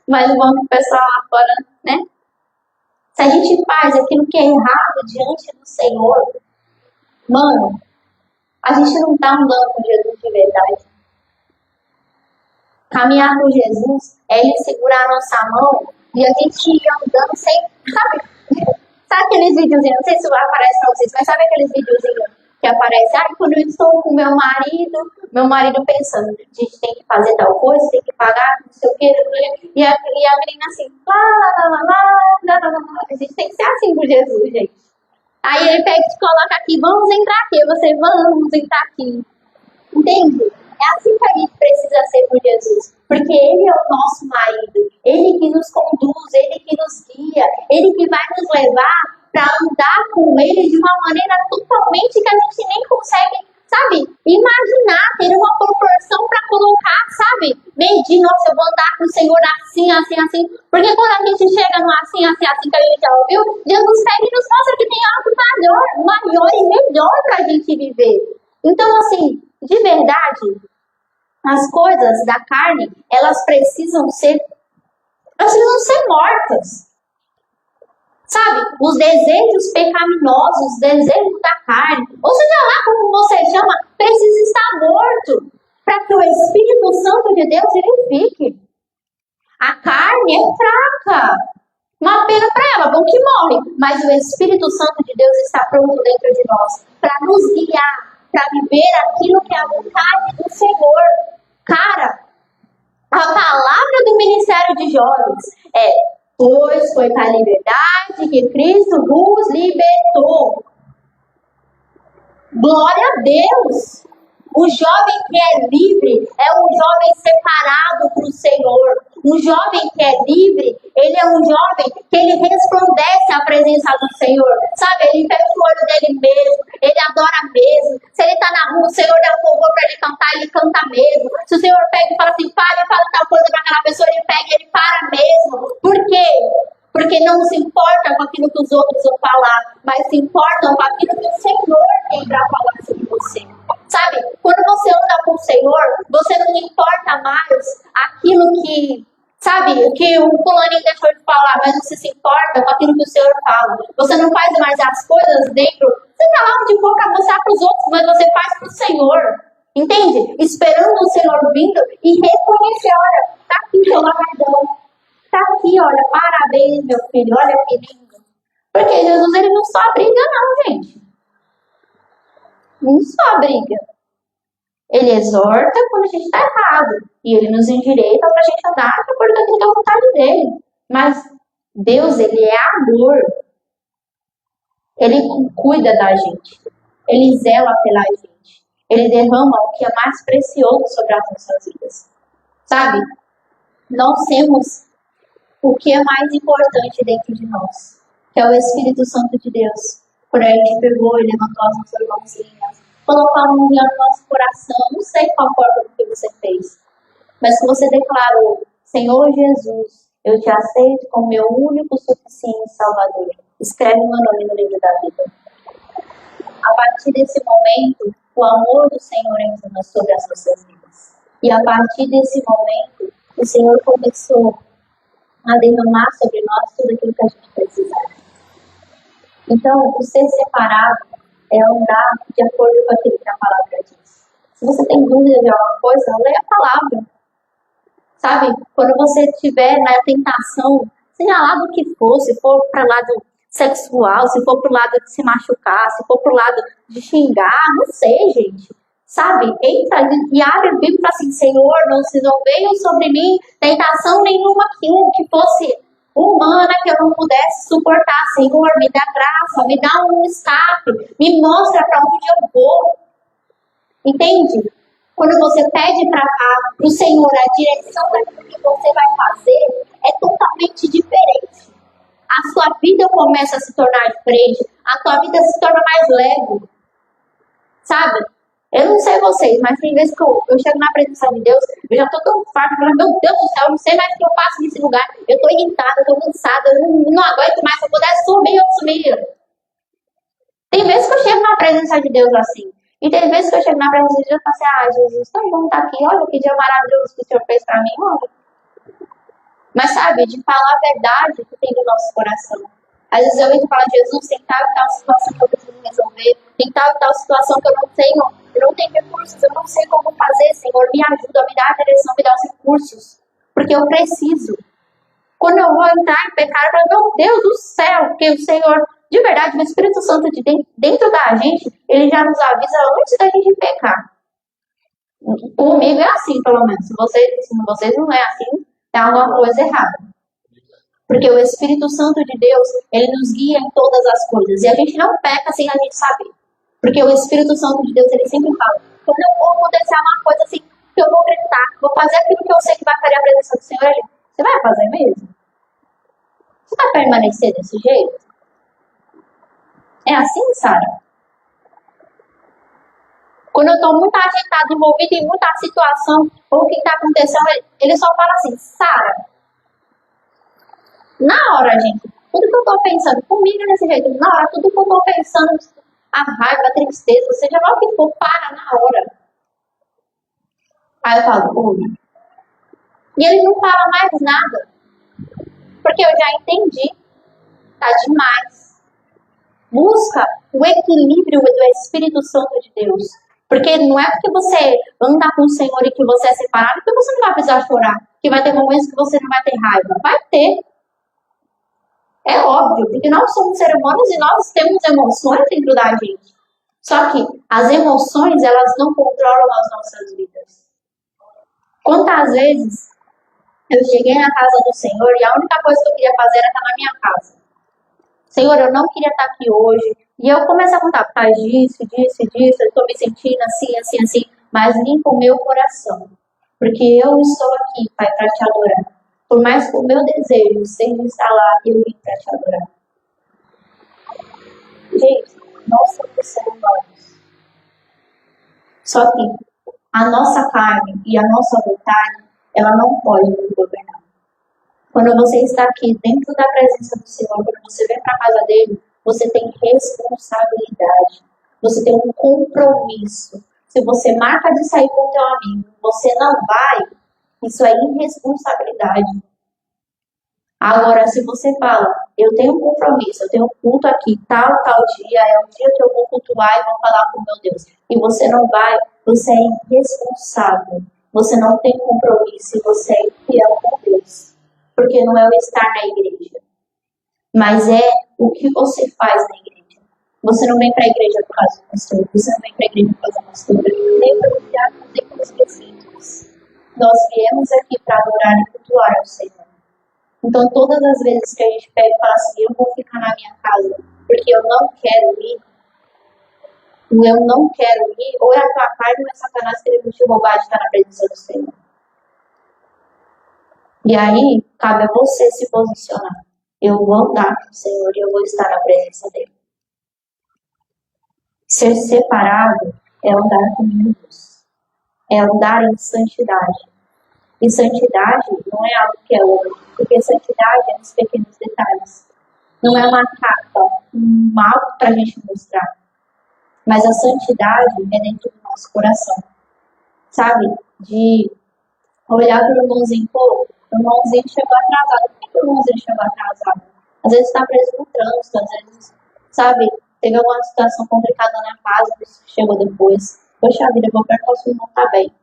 Mas o bom que o pessoal lá fora, né? Se a gente faz aquilo que é errado diante do Senhor, mano, a gente não tá andando com Jesus de verdade. Caminhar com Jesus é Ele segurar a nossa mão e a gente ir andando sem... Sabe aqueles videozinhos? Não sei se aparece pra vocês, mas sabe aqueles videozinhos que aparecem? Quando eu estou com meu marido pensando, a gente tem que fazer tal coisa, tem que pagar, não sei o quê. E a menina assim, a gente tem que ser assim com Jesus, gente. Aí ele pega e te coloca aqui, vamos entrar aqui. Você, vamos entrar aqui. Entende? É assim que a gente precisa ser por Jesus. Porque Ele é o nosso marido. Ele que nos conduz, Ele que nos guia. Ele que vai nos levar para andar com Ele de uma maneira totalmente que a gente nem consegue, sabe? Imaginar, ter uma proporção para colocar, sabe? Medir, nossa, eu vou andar com o Senhor assim, assim, assim. Porque quando a gente chega no assim, assim, assim que a gente já ouviu, Jesus pega e nos mostra que tem algo maior e melhor para a gente viver. Então, assim, de verdade, as coisas da carne, elas precisam ser mortas. Sabe? Os desejos pecaminosos, os desejos da carne, ou seja lá como você chama, precisa estar morto para que o Espírito Santo de Deus vivifique. A carne é fraca. Uma pena para ela, bom que morre. Mas o Espírito Santo de Deus está pronto dentro de nós para nos guiar, para viver aquilo que é a vontade do Senhor. Cara, a palavra do Ministério de Jovens é: pois foi para a liberdade que Cristo vos libertou. Glória a Deus! O jovem que é livre é um jovem separado para o Senhor. Um jovem que é livre, ele é um jovem que ele resplandece a presença do Senhor. Sabe, ele fecha o olho dele mesmo, ele adora mesmo. Se ele está na rua, o Senhor dá um louvor para ele cantar, ele canta mesmo. Se o Senhor pega e fala assim, fala tal coisa para aquela pessoa, ele pega e ele para mesmo. Por quê? Porque não se importa com aquilo que os outros vão falar, mas se importam com aquilo que o Senhor tem para falar sobre você. Sabe, quando você anda com o Senhor, você não importa mais aquilo que, sabe, que o fulaninho deixou de falar, mas você se importa com aquilo que o Senhor fala. Você não faz mais as coisas dentro, você tá lá de boca a mostrar para os outros, mas você faz para o Senhor. Entende? Esperando o Senhor vindo e reconhecer, olha, tá aqui seu galardão. Tá aqui, olha, parabéns, meu filho, olha que lindo. Porque Jesus, ele não só briga não, gente. Não só briga. Ele exorta quando a gente está errado. E ele nos endireita para a gente andar de acordo com aquilo que é a vontade dele. Mas Deus, ele é amor. Ele cuida da gente. Ele zela pela gente. Ele derrama o que é mais precioso sobre as nossas vidas. Sabe? Nós temos o que é mais importante dentro de nós, que é o Espírito Santo de Deus. Quando a gente pegou e levantou as nossas mãozinhas, colocou a mão no nosso coração, não sei qual forma que você fez, mas que você declarou: Senhor Jesus, eu te aceito como meu único, suficiente Salvador. Escreve meu nome no livro da vida. A partir desse momento, o amor do Senhor entra sobre as nossas vidas. E a partir desse momento, o Senhor começou a derramar sobre nós tudo aquilo que a gente precisava. Então, o ser separado é andar de acordo com aquilo que a palavra diz. Se você tem dúvida de alguma coisa, leia a palavra. Sabe? Quando você estiver na tentação, seja lá do que for, se for para o lado sexual, se for para o lado de se machucar, se for para o lado de xingar, não sei, gente. Sabe? Entra e abre a Bíblia e fala assim: Senhor, não venham sobre mim tentação nenhuma que fosse humana, que eu não pudesse suportar. Senhor, me dá graça, me dá um escape, me mostra para onde eu vou. Entende? Quando você pede para o Senhor a direção daquilo que você vai fazer, é totalmente diferente. A sua vida começa a se tornar diferente, a sua vida se torna mais leve. Sabe? Eu não sei vocês, mas tem vezes que eu chego na presença de Deus, eu já estou tão farta, meu Deus do céu, eu não sei mais o que eu faço nesse lugar. Eu estou irritada, eu estou cansada, eu não aguento mais, se eu pudesse sumir, eu sumia. Tem vezes que eu chego na presença de Deus assim. E tem vezes que eu chego na presença de Deus e falo assim: Jesus, tão bom estar aqui, olha que dia maravilhoso que o Senhor fez para mim, olha. Mas sabe, de falar a verdade que tem no nosso coração. Às vezes eu entro e falo: Jesus, tem tal e tal situação que eu preciso resolver, tem tal e tal situação que eu não tenho recursos, eu não sei como fazer, Senhor, me ajuda, me dá a direção, me dá os recursos, porque eu preciso. Quando eu vou entrar em pecado, eu falo: meu Deus do céu, porque o Senhor, de verdade, o Espírito Santo de dentro da gente, ele já nos avisa antes da gente pecar. Comigo é assim, pelo menos. Se vocês não é assim, tem alguma coisa errada. Porque o Espírito Santo de Deus, ele nos guia em todas as coisas. E a gente não peca sem a gente saber. Porque o Espírito Santo de Deus, ele sempre fala: quando eu vou acontecer uma coisa assim, que eu vou gritar, vou fazer aquilo que eu sei que vai fazer a presença do Senhor, você vai fazer mesmo? Você vai permanecer desse jeito? É assim, Sara? Quando eu estou muito agitada, envolvida em muita situação, ou o que está acontecendo, ele só fala assim: Sara, na hora, gente, tudo que eu estou pensando, comigo é desse jeito, na hora, tudo que eu estou pensando, a raiva, a tristeza, seja lá o que for, para na hora. Aí eu falo: oi. E ele não fala mais nada, porque eu já entendi, tá demais. Busca o equilíbrio do Espírito Santo de Deus. Porque não é porque você anda com o Senhor e que você é separado que você não vai precisar chorar. Que vai ter momentos que você não vai ter raiva. Vai ter. É óbvio, porque nós somos seres humanos e nós temos emoções dentro da gente. Só que as emoções, elas não controlam as nossas vidas. Quantas vezes eu cheguei na casa do Senhor e a única coisa que eu queria fazer era estar na minha casa. Senhor, eu não queria estar aqui hoje. E eu começo a contar: por causa disso, eu estou me sentindo assim. Mas limpa o meu coração. Porque eu estou aqui, Pai, para te adorar. Por mais que o meu desejo seja estar lá, eu vim para te adorar. Gente, nós somos seres humanos. Só que a nossa carne e a nossa vontade, ela não pode nos governar. Quando você está aqui dentro da presença do Senhor, quando você vem para a casa dele, você tem responsabilidade. Você tem um compromisso. Se você marca de sair com o teu amigo, você não vai, isso é irresponsabilidade. Agora, se você fala: eu tenho um compromisso, eu tenho um culto aqui, tal dia, é o dia que eu vou cultuar e vou falar com o meu Deus, e você não vai, você é irresponsável. Você não tem compromisso e você é infiel com Deus. Porque não é o estar na igreja, mas é o que você faz na igreja. Você não vem para a igreja por causa do pastor, você não vem para a igreja por causa da pastora, nem para criar tempos específicos. Nós viemos aqui para adorar e cultuar ao Senhor. Então, todas as vezes que a gente pega e fala assim: eu vou ficar na minha casa porque eu não quero ir, eu não quero ir, ou é a tua carne ou é Satanás querendo te roubar de estar na presença do Senhor. E aí, cabe a você se posicionar. Eu vou andar com o Senhor e eu vou estar na presença dele. Ser separado é andar com Jesus. É andar em santidade. E santidade não é algo que é outro, porque santidade é nos pequenos detalhes. Não é uma capa, algo para a gente mostrar. Mas a santidade é dentro do nosso coração. Sabe? De olhar para o irmãozinho, pô, o irmãozinho chegou atrasado. Por que o irmãozinho chegou atrasado? Às vezes está preso no trânsito, às vezes, sabe, teve alguma situação complicada na casa, chegou depois. Poxa vida, eu vou perguntar se o irmão tá bem.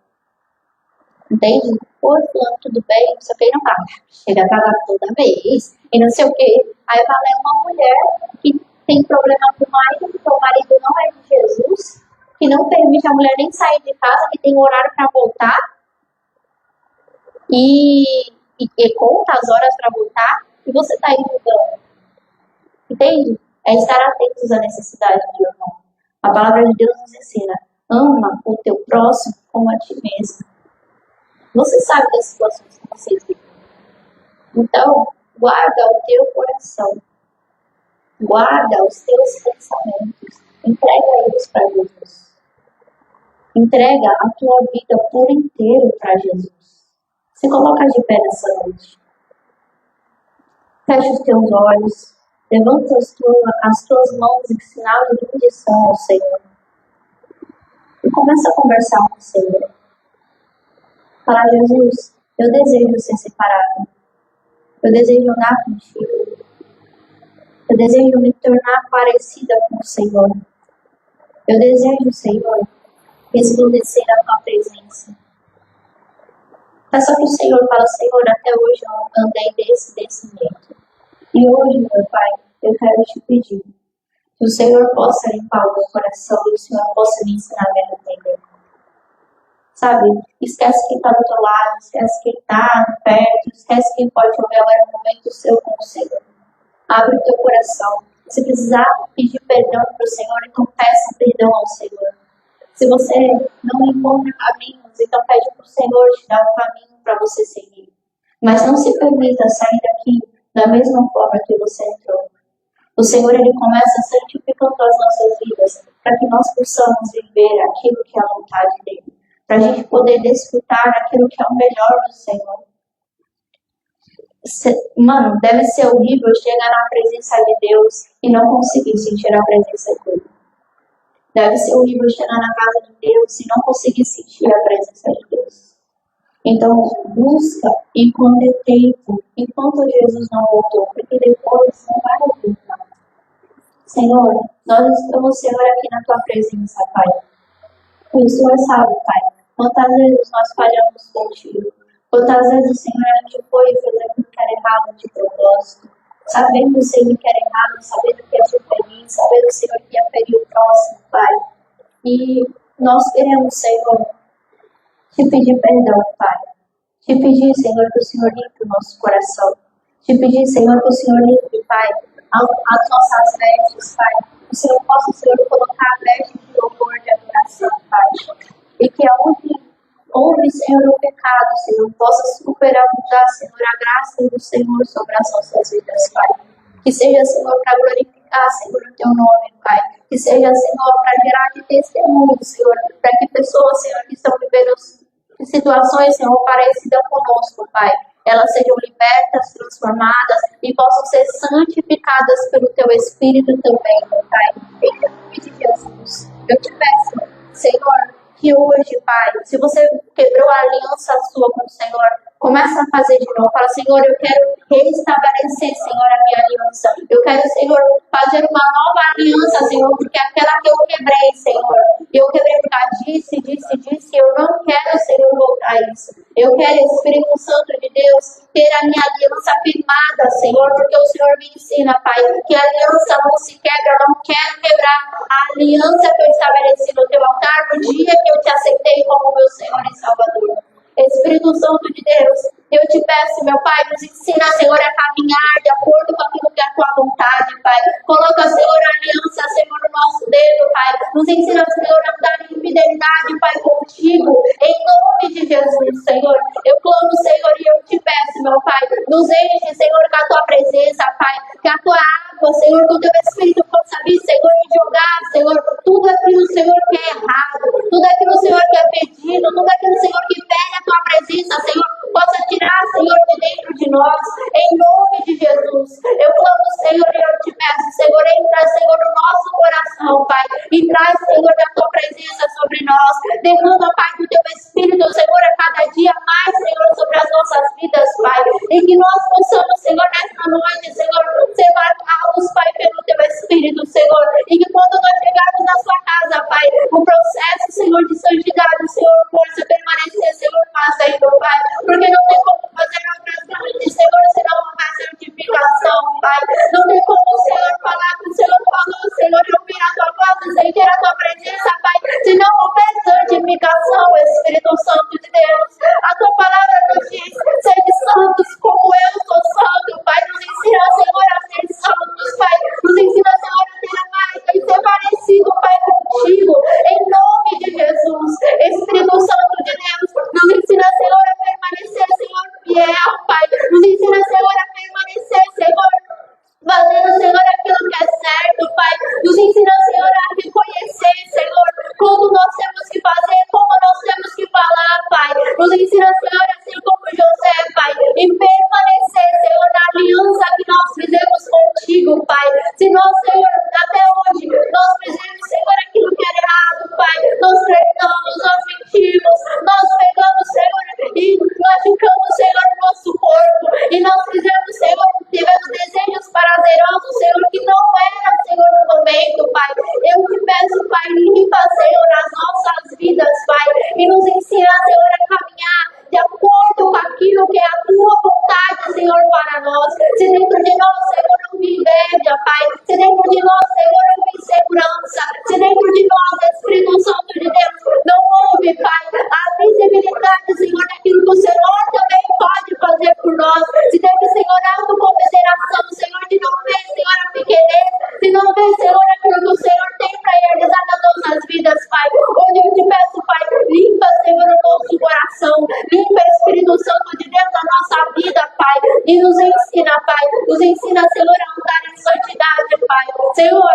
Entende? Oi, fulano, tudo bem? Não sei o que, não tá. Chega atrasado toda vez, e não sei o que. Aí vai ler uma mulher que tem problema com o marido, porque o marido não é de Jesus, que não permite a mulher nem sair de casa, que tem horário para voltar, e conta as horas para voltar, e você está aí julgando. Entende? É estar atentos à necessidade do irmão. A palavra de Deus nos ensina: ama o teu próximo como a ti mesmo. Você sabe das situações que vocês vivem. Então, guarda o teu coração. Guarda os teus pensamentos. Entrega eles para Jesus. Entrega a tua vida por inteiro para Jesus. Se coloca de pé nessa noite. Fecha os teus olhos. Levanta as tuas mãos em sinal de rendição ao Senhor. E começa a conversar com o Senhor. Fala: Jesus, eu desejo ser separado. Eu desejo andar contigo. Eu desejo me tornar parecida com o Senhor. Eu desejo, Senhor, resplandecer a tua presença. Peça para o Senhor, fala: Senhor, até hoje eu andei desse jeito. E hoje, meu Pai, eu quero te pedir que o Senhor possa limpar o meu coração e o Senhor possa me ensinar a me arrepender. Sabe? Esquece quem está do teu lado, esquece quem está perto, esquece quem pode ouvir agora no momento o seu conselho. Abre o teu coração. Se precisar pedir perdão para o Senhor, então peça perdão ao Senhor. Se você não encontra caminhos, então pede para o Senhor te dar um caminho para você seguir. Mas não se permita sair daqui da mesma forma que você entrou. O Senhor, Ele começa santificando as nossas vidas para que nós possamos viver aquilo que é a vontade dEle. Para a gente poder desfrutar aquilo que é o melhor do Senhor. Mano, deve ser horrível chegar na presença de Deus e não conseguir sentir a presença dEle. Deve ser horrível chegar na casa de Deus e não conseguir sentir a presença de Deus. Então, busca enquanto é tempo, enquanto Jesus não voltou, porque depois não vai voltar. Senhor, nós estamos, Senhor, aqui na tua presença, Pai. E o Senhor sabe, Pai, quantas vezes nós falhamos contigo. Quantas vezes, Senhor, a gente foi fazer aquilo que era errado de propósito. Sabendo, Senhor, que era errado, sabendo que é te ferir, sabendo, Senhor, que ia ferir o próximo, Pai. E nós queremos, Senhor, te pedir perdão, Pai. Te pedir, Senhor, que o Senhor limpe o nosso coração. Te pedir, Senhor, que o Senhor limpe, Pai, as nossas vestes, Pai. Que o Senhor possa, Senhor, colocar a veste de louvor, de adoração, Pai. E que onde, Senhor, o pecado, Senhor, possa superabundar, Senhor, a graça do Senhor sobre as nossas vidas, Pai. Que seja, Senhor, para glorificar, Senhor, o teu nome, Pai. Que seja, Senhor, para gerar de testemunho, Senhor, para que pessoas, Senhor, que estão vivendo situações, Senhor, parecidas conosco, Pai, elas sejam libertas, transformadas e possam ser santificadas pelo Teu Espírito também, Pai. Em nome de Jesus, eu te peço, Senhor, que hoje, Pai, se você quebrou a aliança sua com o Senhor, começa a fazer de novo. Fala: Senhor, eu quero restabelecer, Senhor, a minha aliança. Eu quero, Senhor, fazer uma nova aliança, Senhor, porque aquela que eu quebrei, Senhor, eu quebrei porque disse, eu não quero, Senhor, voltar a isso. Eu quero, Espírito Santo de Deus, ter a minha aliança firmada, Senhor, porque o Senhor me ensina, Pai, que a aliança não se quebra. Eu não quero quebrar a aliança que eu estabeleci no teu altar no dia que eu te aceitei como meu Senhor e Salvador. Espírito Santo de Deus, Eu te peço, meu Pai, nos ensina, Senhor, a caminhar de acordo com aquilo que é a tua vontade, Pai. Coloca, Senhor, a aliança, Senhor, no nosso dedo, Pai. Nos ensina, Senhor, a andar em fidelidade, Pai, contigo. Em nome de Jesus, Senhor. Eu clamo, Senhor, e eu te peço, meu Pai. Nos enche, Senhor, com a tua presença, Pai. Que a tua água, Senhor, que o teu Espírito possa vir, Senhor, e jogar, Senhor, tudo aquilo, Senhor, que é errado. Tudo aquilo, Senhor, que é pedido. Tudo aquilo, Senhor, que pede a tua presença, Senhor. Possa tirar, Senhor, de dentro de nós, em nome de Jesus. Eu clamo, Senhor, e eu te peço, Senhor, entra, Senhor, no nosso coração, Pai, e traz, Senhor, da tua presença sobre nós. Derrama, Pai, do teu Espírito, Senhor, a cada dia mais, Senhor, sobre as nossas vidas, Pai, e que nós possamos, Senhor, nesta noite, Senhor, ser marcados, Pai, pelo teu Espírito, Senhor, e que quando nós chegarmos na sua casa, Pai, o processo, Senhor, de santidade, Senhor, possa permanecer, Senhor, fazendo, Pai, porque não tem como fazer outras grandes, Senhor, se não houver santificação, Pai. Não tem como o Senhor falar que o Senhor falou, Senhor, e ouvir a tua voz e sentir a tua presença, Pai. Se não houver santificação, Espírito Santo de Deus, a tua palavra nos diz, sede santos como eu sou santo, Pai. Nos ensina, Senhor, a ser santos, Pai. Nos ensina, Senhor, a ter mais e ser parecido, Pai, contigo. Em nome de Jesus, Espírito Santo de Deus, nos ensina, Senhor, a permanecer, Senhor, fiel, Pai. Nos ensina, Senhor, a permanecer, Senhor, fazendo, Senhor, aquilo que é certo, Pai. Nos ensina, Senhor, a reconhecer, Senhor, como nós temos que fazer, como nós temos que falar, Pai. Nos ensina, Senhor, assim como José, Pai, e permanecer, Senhor, na aliança que nós fizemos contigo, Pai. Se nós, Senhor, até hoje, nós fizemos, Senhor, aquilo que era errado, Pai, nós tretamos, nós mentimos, nós pegamos, Senhor, e machucamos, Senhor, o nosso corpo, e nós fizemos, Senhor, tivemos desejos prazerosos, Senhor, que não eram, Senhor, no momento, Pai. Eu te peço, Pai, limpa, Senhor, as nossas vidas, Pai, e nos ensina, Senhor, a caminhar de acordo com aquilo que é a tua vontade, Senhor, para nós. Se dentro de nós, Senhor, houve inveja, Pai, se dentro de nós, Senhor, houve insegurança, se dentro de nós, Espírito Santo de Deus, não houve, Pai, a visibilidade, Senhor, daquilo que o Senhor também pode fazer por nós. Se teve, Senhor, autoconsideração, Senhor, de não ver, Senhor, a pequenez, de não ver, Senhor, aquilo que o Senhor tem para realizar nas nossas vidas, Pai. Onde eu te peço, Pai, limpa, Senhor, o nosso coração, limpa, Espírito Santo de Deus, a nossa vida, Pai, e nos ensina, Pai, nos ensina, Senhor, a andar em santidade, Pai. Senhor,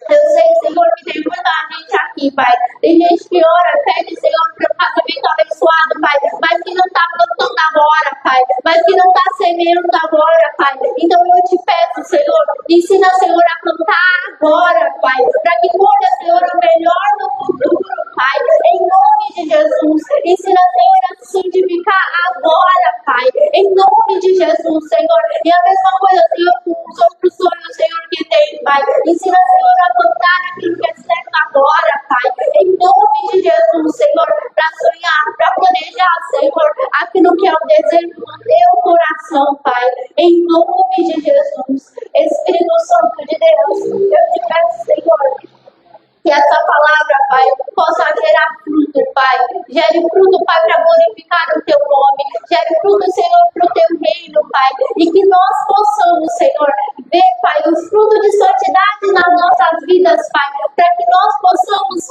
eu sei, Senhor, que tem muita gente aqui, Pai. Tem gente que ora, pede, Senhor, para o casamento abençoado, Pai, mas que não está plantando agora, Pai, mas que não está semeando agora, Pai. Então eu te peço, Senhor, ensina, Senhor, a plantar agora, Pai, para que colha, Senhor, o melhor no futuro, Pai, em nome de Jesus. Ensina, Senhor, a se santificar agora, Pai, em nome de Jesus, Senhor. E a mesma coisa, Senhor, com os outros sonhos, Senhor, que tem, Pai. Ensina, Senhor, a plantar aquilo que é certo agora, Pai, em nome de Jesus, Senhor, para sonhar, para planejar, Senhor, aquilo que é o desejo do teu coração, Pai, em nome de Jesus. Espírito Santo de Deus, eu te peço, Senhor, que essa palavra, Pai, possa gerar fruto, Pai. Gere fruto, Pai, para glorificar o teu nome. Gere fruto, Senhor, para o teu reino, Pai. E que nós possamos, Senhor, ver, Pai, os frutos de santidade nas nossas vidas, Pai. Para que nós possamos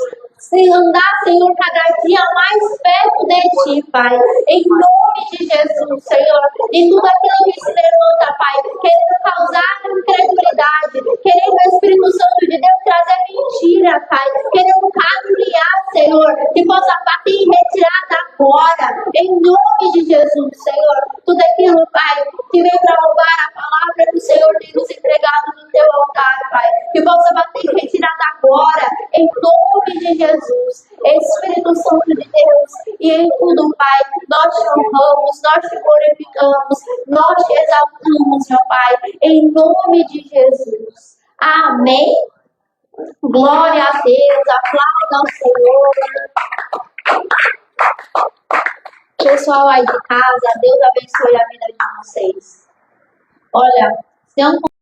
andar, Senhor, cada dia mais perto de Ti, Pai. Em nome de Jesus, Senhor. E tudo aquilo que se levanta, Pai, querendo causar incredulidade, querendo o Espírito Santo de Deus trazer mentira, Pai, querendo caluniar, Senhor, que possa bater em retirada agora, em nome de Jesus, Senhor. Tudo aquilo, Pai, que vem para roubar a palavra que o Senhor tem nos entregado no teu altar, Pai, que possa bater em retirada agora, em nome de Jesus. Espírito Santo de Deus, e em tudo, Pai, nós te honramos, nós te glorificamos, nós te exaltamos, meu Pai, em nome de Jesus. Amém. Glória a Deus, aplauda ao Senhor. Pessoal aí de casa, Deus abençoe a vida de vocês. Olha, se eu